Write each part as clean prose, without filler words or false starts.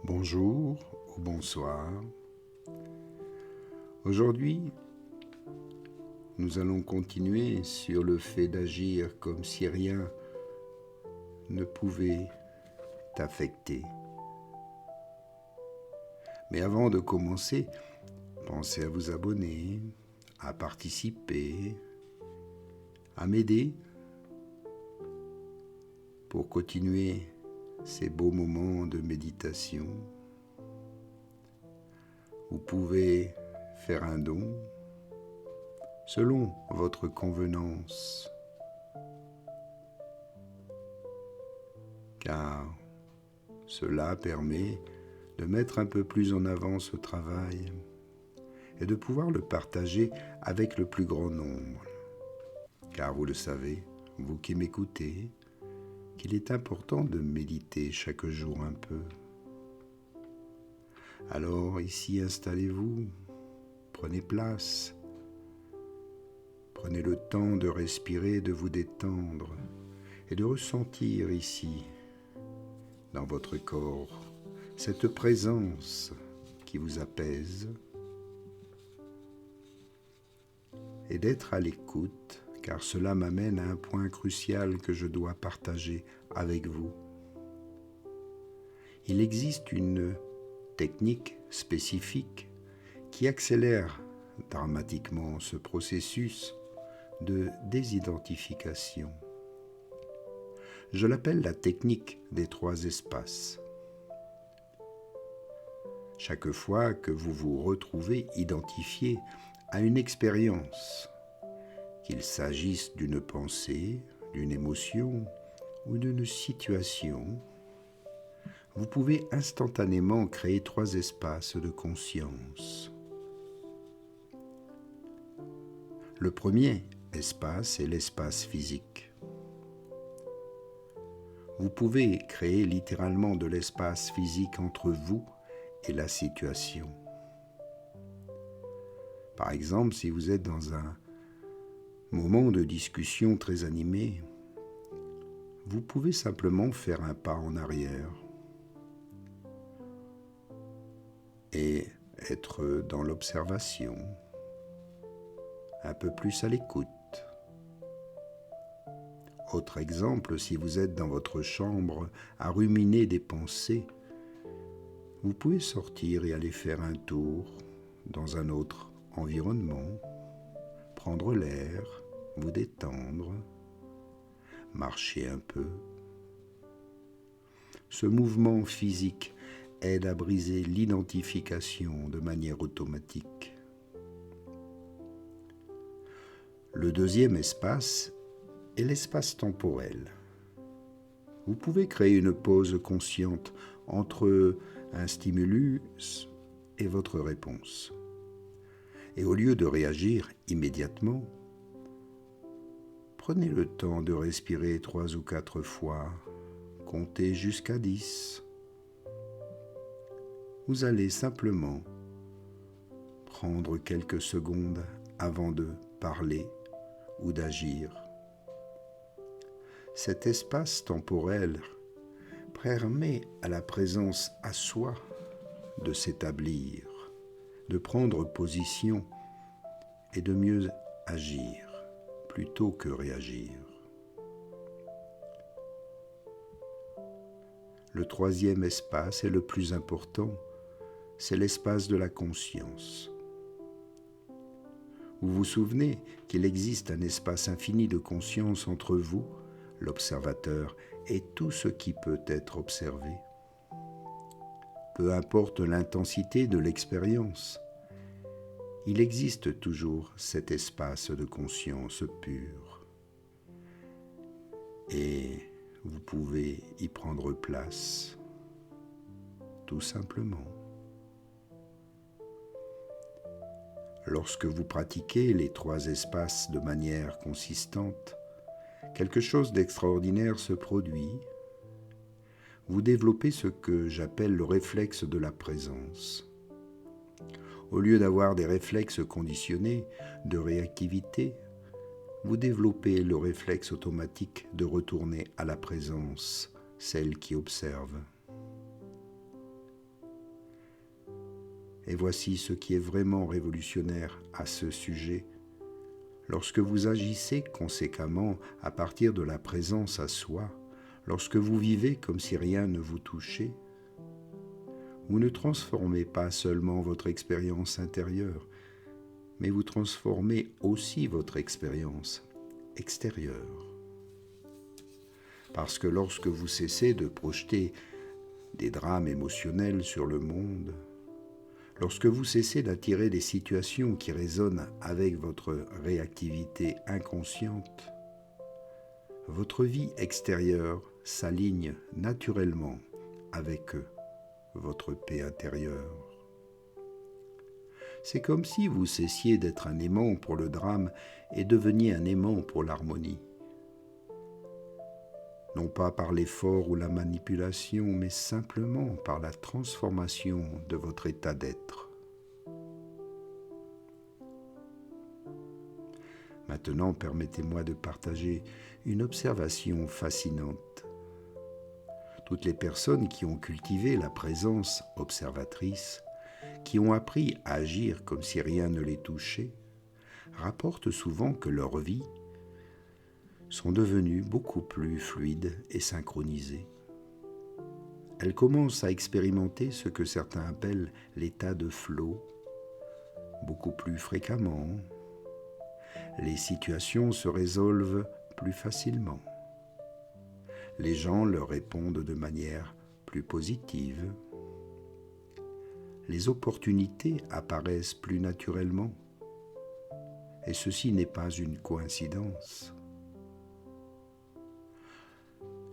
Bonjour ou bonsoir. Aujourd'hui, nous allons continuer sur le fait d'agir comme si rien ne pouvait t'affecter. Mais avant de commencer, pensez à vous abonner, à participer, à m'aider pour continuer ces beaux moments de méditation. Vous pouvez faire un don selon votre convenance, car cela permet de mettre un peu plus en avant ce travail et de pouvoir le partager avec le plus grand nombre. Car vous le savez, vous qui m'écoutez, qu'il est important de méditer chaque jour un peu. Alors ici, installez-vous, prenez place, prenez le temps de respirer, de vous détendre et de ressentir ici, dans votre corps, cette présence qui vous apaise et d'être à l'écoute, car cela m'amène à un point crucial que je dois partager avec vous. Il existe une technique spécifique qui accélère dramatiquement ce processus de désidentification. Je l'appelle la technique des 3 espaces. Chaque fois que vous vous retrouvez identifié à une expérience, qu'il s'agisse d'une pensée, d'une émotion ou d'une situation, vous pouvez instantanément créer 3 espaces de conscience. Le premier espace est l'espace physique. Vous pouvez créer littéralement de l'espace physique entre vous et la situation. Par exemple, si vous êtes dans un moment de discussion très animé, vous pouvez simplement faire un pas en arrière et être dans l'observation, un peu plus à l'écoute. Autre exemple, si vous êtes dans votre chambre à ruminer des pensées, vous pouvez sortir et aller faire un tour dans un autre environnement, prendre l'air, vous détendre, marcher un peu. Ce mouvement physique aide à briser l'identification de manière automatique. Le deuxième espace est l'espace temporel. Vous pouvez créer une pause consciente entre un stimulus et votre réponse. Et au lieu de réagir immédiatement, prenez le temps de respirer 3 ou 4 fois, comptez jusqu'à 10. Vous allez simplement prendre quelques secondes avant de parler ou d'agir. Cet espace temporel permet à la présence à soi de s'établir, de prendre position et de mieux agir plutôt que réagir. Le troisième espace est le plus important, c'est l'espace de la conscience. Vous vous souvenez qu'il existe un espace infini de conscience entre vous, l'observateur, et tout ce qui peut être observé. Peu importe l'intensité de l'expérience, il existe toujours cet espace de conscience pure. Et vous pouvez y prendre place, tout simplement. Lorsque vous pratiquez les 3 espaces de manière consistante, quelque chose d'extraordinaire se produit. Vous développez ce que j'appelle le réflexe de la présence. Au lieu d'avoir des réflexes conditionnés de réactivité, vous développez le réflexe automatique de retourner à la présence, celle qui observe. Et voici ce qui est vraiment révolutionnaire à ce sujet. Lorsque vous agissez conséquemment à partir de la présence à soi, lorsque vous vivez comme si rien ne vous touchait, vous ne transformez pas seulement votre expérience intérieure, mais vous transformez aussi votre expérience extérieure. Parce que lorsque vous cessez de projeter des drames émotionnels sur le monde, lorsque vous cessez d'attirer des situations qui résonnent avec votre réactivité inconsciente, votre vie extérieure s'aligne naturellement avec votre paix intérieure. C'est comme si vous cessiez d'être un aimant pour le drame et deveniez un aimant pour l'harmonie. Non pas par l'effort ou la manipulation, mais simplement par la transformation de votre état d'être. Maintenant, permettez-moi de partager une observation fascinante. Toutes les personnes qui ont cultivé la présence observatrice, qui ont appris à agir comme si rien ne les touchait, rapportent souvent que leurs vies sont devenues beaucoup plus fluides et synchronisées. Elles commencent à expérimenter ce que certains appellent l'état de flow beaucoup plus fréquemment. Les situations se résolvent plus facilement. Les gens leur répondent de manière plus positive. Les opportunités apparaissent plus naturellement. Et ceci n'est pas une coïncidence.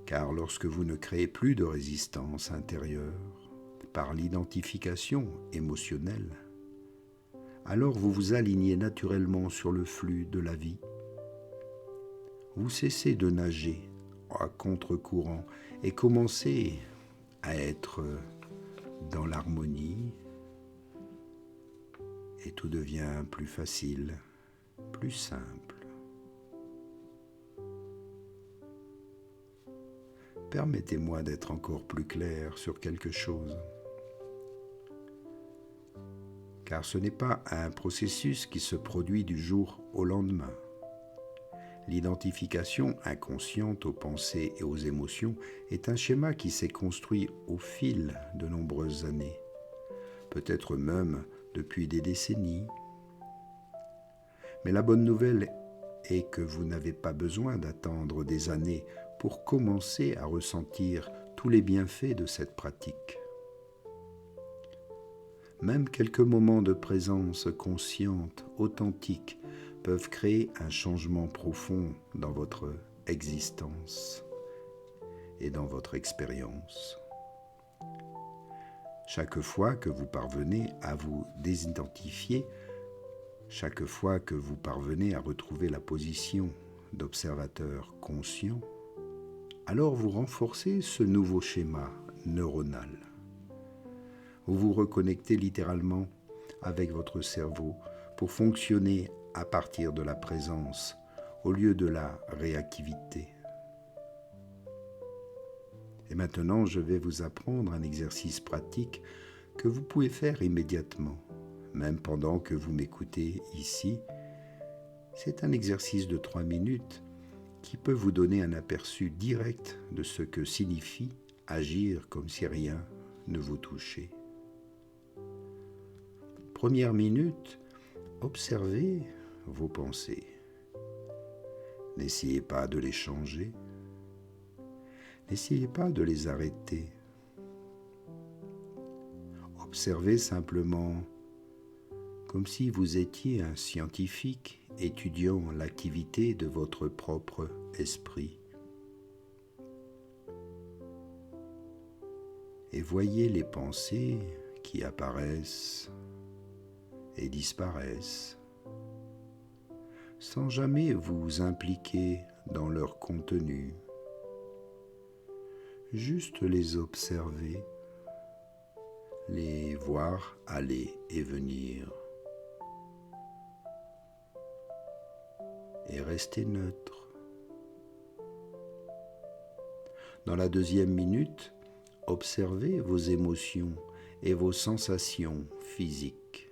Car lorsque vous ne créez plus de résistance intérieure par l'identification émotionnelle, alors vous vous alignez naturellement sur le flux de la vie. Vous cessez de nager à contre-courant et commencez à être dans l'harmonie et tout devient plus facile, plus simple. Permettez-moi d'être encore plus clair sur quelque chose. Car ce n'est pas un processus qui se produit du jour au lendemain. L'identification inconsciente aux pensées et aux émotions est un schéma qui s'est construit au fil de nombreuses années, peut-être même depuis des décennies. Mais la bonne nouvelle est que vous n'avez pas besoin d'attendre des années pour commencer à ressentir tous les bienfaits de cette pratique. Même quelques moments de présence consciente, authentique, peuvent créer un changement profond dans votre existence et dans votre expérience. Chaque fois que vous parvenez à vous désidentifier, chaque fois que vous parvenez à retrouver la position d'observateur conscient, alors vous renforcez ce nouveau schéma neuronal. Vous vous reconnectez littéralement avec votre cerveau pour fonctionner à partir de la présence au lieu de la réactivité. Et maintenant, je vais vous apprendre un exercice pratique que vous pouvez faire immédiatement, même pendant que vous m'écoutez ici. C'est un exercice de 3 minutes qui peut vous donner un aperçu direct de ce que signifie agir comme si rien ne vous touchait. Première minute, observez vos pensées. N'essayez pas de les changer. N'essayez pas de les arrêter. Observez simplement comme si vous étiez un scientifique étudiant l'activité de votre propre esprit. Et voyez les pensées qui apparaissent et disparaissent, sans jamais vous impliquer dans leur contenu. Juste les observer, les voir aller et venir. Et rester neutre. Dans la deuxième minute, observez vos émotions et vos sensations physiques.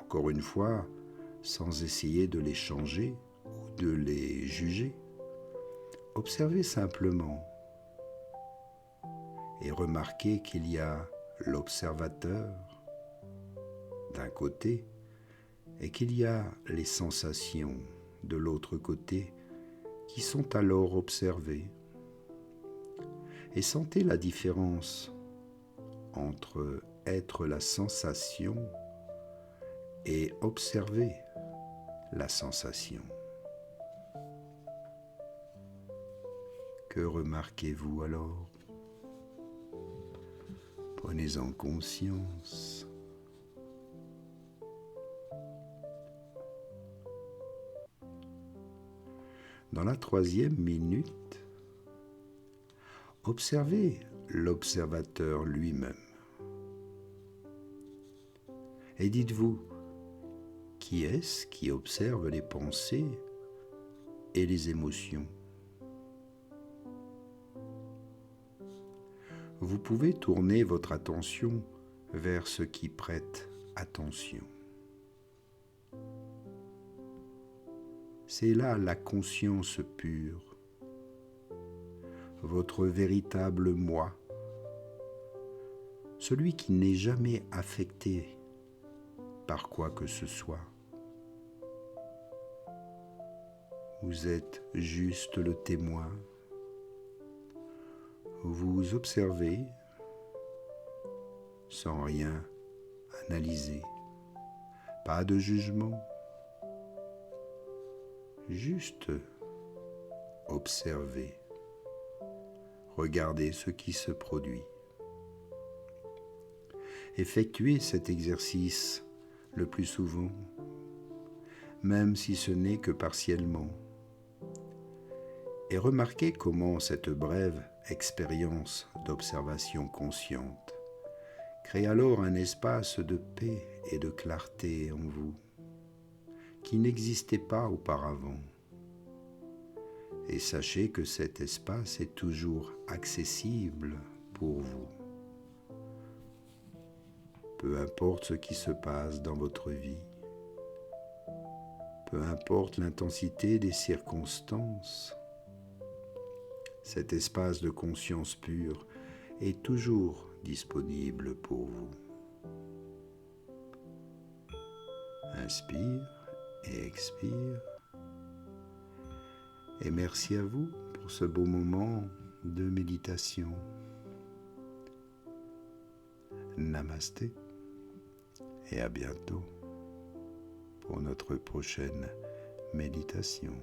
Encore une fois, sans essayer de les changer ou de les juger, observez simplement et remarquez qu'il y a l'observateur d'un côté et qu'il y a les sensations de l'autre côté qui sont alors observées. Et sentez la différence entre être la sensation et observer la sensation. Que remarquez-vous alors? Prenez-en conscience. Dans la 3e minute, observez l'observateur lui-même. Et dites-vous, qui est-ce qui observe les pensées et les émotions? Vous pouvez tourner votre attention vers ce qui prête attention. C'est là la conscience pure, votre véritable moi, celui qui n'est jamais affecté par quoi que ce soit. Vous êtes juste le témoin. Vous observez sans rien analyser, pas de jugement, juste observer, regardez ce qui se produit. Effectuez cet exercice le plus souvent, même si ce n'est que partiellement, et remarquez comment cette brève expérience d'observation consciente crée alors un espace de paix et de clarté en vous qui n'existait pas auparavant. Et sachez que cet espace est toujours accessible pour vous. Peu importe ce qui se passe dans votre vie, peu importe l'intensité des circonstances, cet espace de conscience pure est toujours disponible pour vous. Inspire et expire. Et merci à vous pour ce beau moment de méditation. Namasté et à bientôt pour notre prochaine méditation.